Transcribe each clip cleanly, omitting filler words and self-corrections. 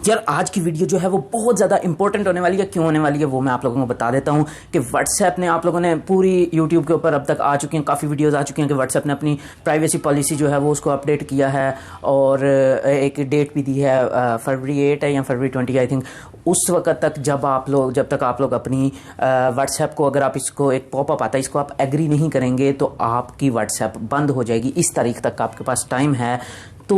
यार आज की वीडियो जो है वो बहुत ज़्यादा इंपॉर्टेंट होने वाली है। क्यों होने वाली है वो मैं आप लोगों को बता देता हूँ कि व्हाट्सएप ने, आप लोगों ने पूरी यूट्यूब के ऊपर अब तक आ चुकी हैं, काफ़ी वीडियोस आ चुकी हैं कि व्हाट्सएप ने अपनी प्राइवेसी पॉलिसी जो है वो उसको अपडेट किया है और एक डेट भी दी है, फरवरी 8 है या फरवरी 20 आई थिंक। उस वक्त तक जब तक आप लोग अपनी व्हाट्सएप को, अगर आप इसको एक पॉपअप आता है, इसको आप एग्री नहीं करेंगे तो आपकी व्हाट्सएप बंद हो जाएगी। इस तारीख तक आपके पास टाइम है। तो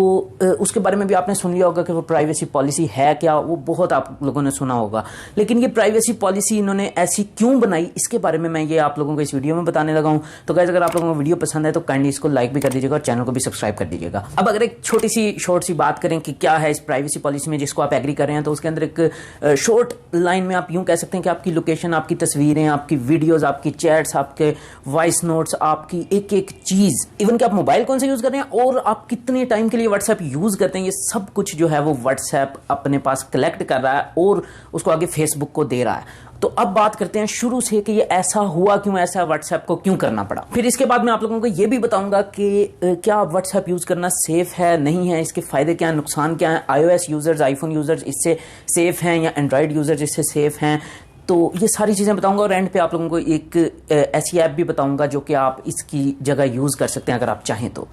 उसके बारे में भी आपने सुन लिया होगा कि वो प्राइवेसी पॉलिसी है क्या, वो बहुत आप लोगों ने सुना होगा। लेकिन ये प्राइवेसी पॉलिसी इन्होंने ऐसी क्यों बनाई, इसके बारे में मैं ये आप लोगों को इस वीडियो में बताने लगा हूं। तो गाइस, अगर आप लोगों को वीडियो पसंद है तो काइंडली इसको लाइक भी कर दीजिएगा और चैनल को भी सब्सक्राइब कर दीजिएगा। अब अगर एक छोटी सी शॉर्ट सी बात करें कि क्या है इस प्राइवेसी पॉलिसी में जिसको आप एग्री कर रहे हैं, तो उसके अंदर एक शॉर्ट लाइन में आप यूं कह सकते हैं कि आपकी लोकेशन, आपकी तस्वीरें, आपकी वीडियोज, आपकी चैट्स, आपके वॉइस नोट्स, आपकी एक एक चीज, इवन कि आप मोबाइल कौन सा यूज कर रहे हैं और आप कितने टाइम के लिए व्हाट्सएप यूज करते हैं, ये सब कुछ जो है वो व्हाट्सएप अपने पास कलेक्ट कर रहा है और उसको आगे फेसबुक को दे रहा है। तो अब बात करते हैं शुरू से कि ये ऐसा हुआ क्यों, ऐसा व्हाट्सएप को क्यों करना पड़ा। फिर इसके बाद मैं आप लोगों को ये भी बताऊंगा कि क्या व्हाट्सएप यूज करना सेफ है, नहीं है, इसके फायदे क्या है, नुकसान क्या है, iOS यूजर्स, आईफोन यूजर्स इससे सेफ हैं या एंड्रॉइड यूजर्स इससे सेफ हैं। तो ये सारी चीज़ें बताऊंगा और एंड पे आप लोगों को एक ऐसी ऐप भी बताऊंगा जो कि आप इसकी जगह यूज कर सकते हैं अगर आप चाहें तो।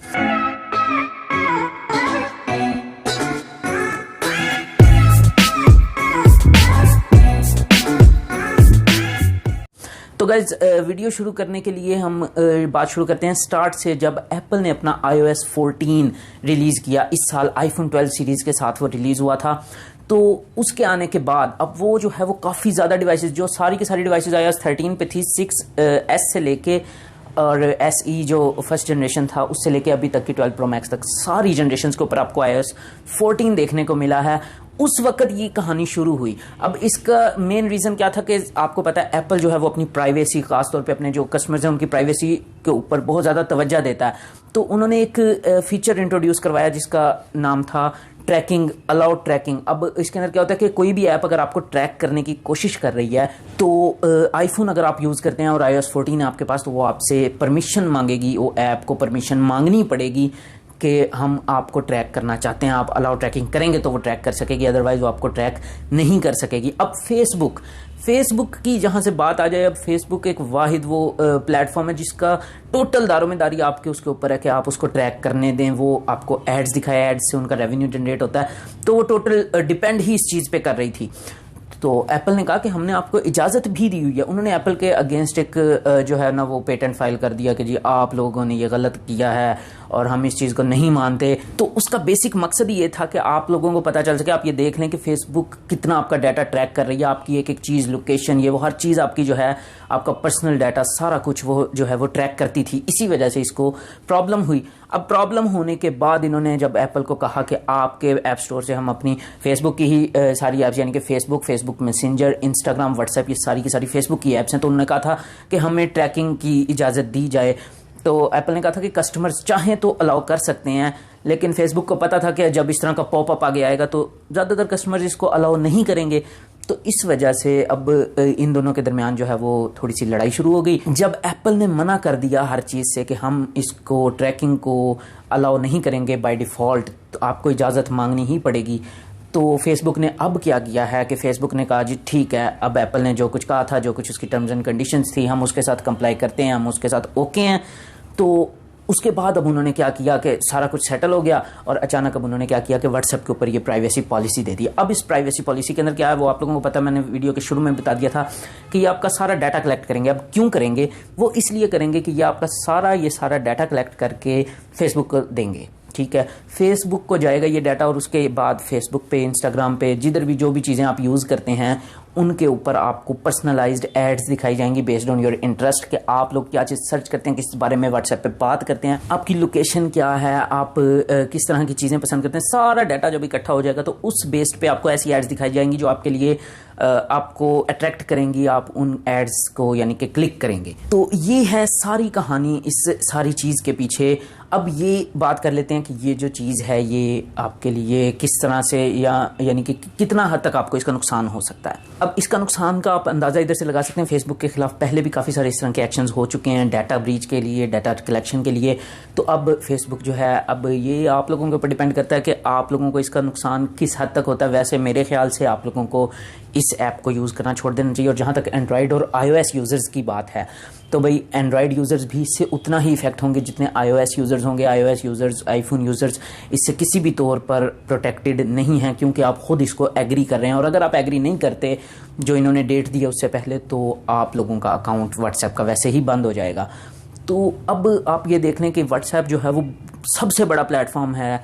तो गाइज, वीडियो शुरू करने के लिए हम बात शुरू करते हैं स्टार्ट से। जब एप्पल ने अपना iOS 14 रिलीज़ किया इस साल, आईफोन 12 सीरीज़ के साथ वो रिलीज़ हुआ था, तो उसके आने के बाद अब वो जो है वो काफ़ी ज़्यादा डिवाइसेस, जो सारी की सारी डिवाइसेस iOS 13 पे थी, 6S से लेके और SE जो फर्स्ट जनरेशन था उससे लेके अभी तक की 12 Pro Max तक, सारी जनरेशन के ऊपर आपको iOS 14 देखने को मिला है। उस वक्त ये कहानी शुरू हुई। अब इसका मेन रीज़न क्या था कि आपको पता है एप्पल जो है वो अपनी प्राइवेसी, खासतौर पे अपने जो कस्टमर्स हैं उनकी प्राइवेसी के ऊपर बहुत ज़्यादा तवज्जो देता है। तो उन्होंने एक फीचर इंट्रोड्यूस करवाया जिसका नाम था ट्रैकिंग, अलाउड ट्रैकिंग। अब इसके अंदर क्या होता है कि कोई भी ऐप अगर आपको ट्रैक करने की कोशिश कर रही है तो आईफोन अगर आप यूज़ करते हैं और iOS 14 है आपके पास, तो वो आपसे परमिशन मांगेगी, वो ऐप को परमिशन मांगनी पड़ेगी कि हम आपको ट्रैक करना चाहते हैं। आप अलाउ ट्रैकिंग करेंगे तो वो ट्रैक कर सकेगी, अदरवाइज वो आपको ट्रैक नहीं कर सकेगी। अब फेसबुक की जहां से बात आ जाए, अब फेसबुक एक वाहिद वो प्लेटफॉर्म है जिसका टोटल दारोमदारी आपके उसके ऊपर है कि आप उसको ट्रैक करने दें, वो आपको एड्स दिखाए, एड्स से उनका रेवेन्यू जनरेट होता है। तो वो टोटल डिपेंड ही इस चीज़ पे कर रही थी। तो एप्पल ने कहा कि हमने आपको इजाज़त भी दी हुई है। उन्होंने एप्पल के अगेंस्ट एक जो है ना वो पेटेंट फाइल कर दिया कि जी आप लोगों ने ये गलत किया है और हम इस चीज़ को नहीं मानते। तो उसका बेसिक मकसद ये था कि आप लोगों को पता चल सके, आप ये देख लें कि फेसबुक कितना आपका डाटा ट्रैक कर रही है, आपकी एक एक चीज़, लोकेशन, ये वो हर चीज़ आपकी जो है, आपका पर्सनल डाटा, सारा कुछ वो जो है वो ट्रैक करती थी। इसी वजह से इसको प्रॉब्लम हुई। अब प्रॉब्लम होने के बाद इन्होंने जब एप्पल को कहा कि आपके ऐप स्टोर से हम अपनी फेसबुक की ही सारी ऐप्स, यानी कि फेसबुक मैसेंजर, इंस्टाग्राम, व्हाट्सएप, ये सारी की सारी फेसबुक की ऐप्स हैं, तो उन्होंने कहा था कि हमें ट्रैकिंग की इजाज़त दी जाए। तो एप्पल ने कहा था कि कस्टमर्स चाहें तो अलाउ कर सकते हैं, लेकिन फेसबुक को पता था कि जब इस तरह का पॉपअप आगे आएगा तो ज़्यादातर कस्टमर्स इसको अलाउ नहीं करेंगे। तो इस वजह से अब इन दोनों के दरमियान जो है वो थोड़ी सी लड़ाई शुरू हो गई। जब एप्पल ने मना कर दिया हर चीज़ से कि हम इसको ट्रैकिंग को अलाउ नहीं करेंगे बाय डिफ़ॉल्ट, तो आपको इजाज़त मांगनी ही पड़ेगी। तो फेसबुक ने अब क्या किया है कि फेसबुक ने कहा जी ठीक है, अब एप्पल ने जो कुछ कहा था, जो कुछ उसकी टर्म्स एंड कंडीशंस थी, हम उसके साथ कंप्लाई करते हैं, हम उसके साथ ओके हैं। तो उसके बाद अब उन्होंने क्या किया कि सारा कुछ सेटल हो गया और अचानक अब उन्होंने क्या किया कि व्हाट्सएप के ऊपर ये प्राइवेसी पॉलिसी दे दी। अब इस प्राइवेसी पॉलिसी के अंदर क्या है वो आप लोगों को पता है, मैंने वीडियो के शुरू में बता दिया था कि ये आपका सारा डाटा कलेक्ट करेंगे। अब क्यों करेंगे? वो इसलिए करेंगे कि ये आपका सारा डाटा कलेक्ट करके फेसबुक को देंगे। ठीक है, फेसबुक को जाएगा ये डाटा और उसके बाद फेसबुक पे, इंस्टाग्राम पे, जिधर भी जो भी चीज़ें आप यूज़ करते हैं उनके ऊपर आपको पर्सनलाइज्ड एड्स दिखाई जाएंगी बेस्ड ऑन योर इंटरेस्ट, कि आप लोग क्या चीज़ सर्च करते हैं, किस बारे में व्हाट्सएप पे बात करते हैं, आपकी लोकेशन क्या है, आप किस तरह की चीज़ें पसंद करते हैं, सारा डाटा जब इकट्ठा हो जाएगा तो उस बेस्ड पे आपको ऐसी एड्स दिखाई जाएंगी जो आपके लिए आपको अट्रैक्ट करेंगी, आप उन एड्स को यानी कि क्लिक करेंगे। तो ये है सारी कहानी इस सारी चीज़ के पीछे। अब ये बात कर लेते हैं कि ये जो चीज़ है ये आपके लिए किस तरह से यानी कि कितना हद तक आपको इसका नुकसान हो सकता है। अब इसका नुकसान का आप अंदाज़ा इधर से लगा सकते हैं। फेसबुक के खिलाफ पहले भी काफ़ी सारे इस तरह के एक्शंस हो चुके हैं डाटा ब्रीच के लिए, डाटा कलेक्शन के लिए। तो अब फेसबुक जो है, अब ये आप लोगों के ऊपर डिपेंड करता है कि आप लोगों को इसका नुकसान किस हद तक होता है। वैसे मेरे ख्याल से आप लोगों को इस ऐप को यूज़ करना छोड़ देना चाहिए। और जहाँ तक एंड्रॉयड और iOS यूज़र्स की बात है, तो भाई एंड्रॉयड यूज़र्स भी इससे उतना ही इफेक्ट होंगे जितने iOS यूज़र्स होंगे। iOS यूज़र्स, आईफोन यूज़र्स इससे किसी भी तौर पर प्रोटेक्टेड नहीं हैं, क्योंकि आप खुद इसको एग्री कर रहे हैं। और अगर आप एग्री नहीं करते जो इन्होंने डेट दी है उससे पहले, तो आप लोगों का अकाउंट व्हाट्सएप का वैसे ही बंद हो जाएगा। तो अब आप ये देख लें कि व्हाट्सएप जो है वो सबसे बड़ा प्लेटफॉर्म है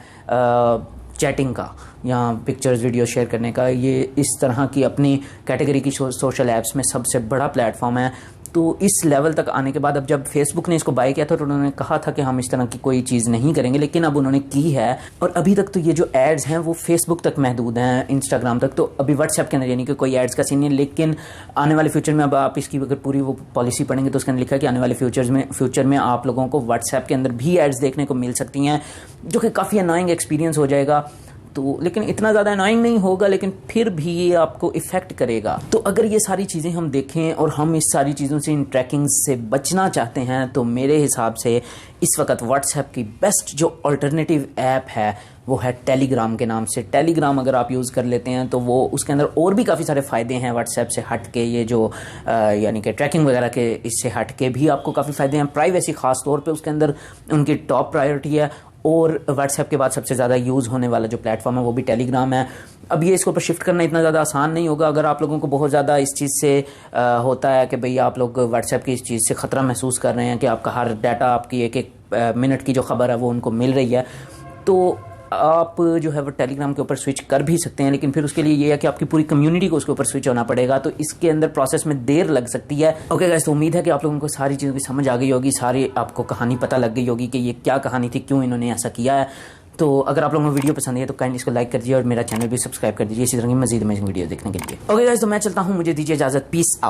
चैटिंग का या पिक्चर्स वीडियो शेयर करने का। ये इस तरह की अपनी कैटेगरी की सोशल ऐप्स में सबसे बड़ा प्लेटफॉर्म है। तो इस लेवल तक आने के बाद अब जब फेसबुक ने इसको बाय किया था तो उन्होंने कहा था कि हम इस तरह की कोई चीज़ नहीं करेंगे, लेकिन अब उन्होंने की है। और अभी तक तो ये जो एड्स हैं वो फेसबुक तक महदूद हैं, इंस्टाग्राम तक। तो अभी व्हाट्सएप के अंदर यानी कि कोई एड्स का सीन नहीं है। लेकिन आने वाले फ्यूचर में अब आप इसकी अगर पूरी वो पॉलिसी पढ़ेंगे तो उसके अंदर लिखा है कि आने वाले फ्यूचर में आप लोगों को व्हाट्सएप के अंदर भी एड्स देखने को मिल सकती हैं, जो कि काफ़ी अनोइंग एक्सपीरियंस हो जाएगा। तो लेकिन इतना ज़्यादा अनोइंग नहीं होगा, लेकिन फिर भी ये आपको इफ़ेक्ट करेगा। तो अगर ये सारी चीज़ें हम देखें और हम इस सारी चीज़ों से, इन ट्रैकिंग से बचना चाहते हैं, तो मेरे हिसाब से इस वक्त व्हाट्सएप की बेस्ट जो अल्टरनेटिव ऐप है वो है टेलीग्राम के नाम से। टेलीग्राम अगर आप यूज़ कर लेते हैं तो वो उसके अंदर और भी काफ़ी सारे फ़ायदे हैं व्हाट्सएप से हट के। ये जो यानी कि ट्रैकिंग वगैरह के इससे हट के भी आपको काफ़ी फ़ायदे हैं। प्राइवेसी ख़ास तौर पे उसके अंदर उनकी टॉप प्रायोरिटी है। और व्हाट्सएप के बाद सबसे ज़्यादा यूज़ होने वाला जो प्लेटफॉर्म है वो भी टेलीग्राम है। अब ये इसके ऊपर शिफ्ट करना इतना ज़्यादा आसान नहीं होगा। अगर आप लोगों को बहुत ज़्यादा इस चीज़ से होता है कि भाई आप लोग व्हाट्सएप की इस चीज़ से ख़तरा महसूस कर रहे हैं कि आपका हर डाटा, आपकी एक एक मिनट की जो खबर है वो उनको मिल रही है, तो आप जो है वो टेलीग्राम के ऊपर स्विच कर भी सकते हैं। लेकिन फिर उसके लिए ये है कि आपकी पूरी कम्युनिटी को उसके ऊपर स्विच होना पड़ेगा, तो इसके अंदर प्रोसेस में देर लग सकती है। ओके गाइस, तो उम्मीद है कि आप लोगों को सारी चीज़ों की समझ आ गई होगी, सारी आपको कहानी पता लग गई होगी कि ये क्या कहानी थी, क्यों इन्होंने ऐसा किया है। तो अगर आप लोगों को वीडियो पसंद है तो काइंडली इसको लाइक कर दीजिए और मेरा चैनल भी सब्सक्राइब कर दीजिए इसी तरह की मजीद अमेजिंग वीडियो देखने के लिए। ओके गाइस, तो मैं चलता हूँ, मुझे दीजिए इजाज़त। Peace out.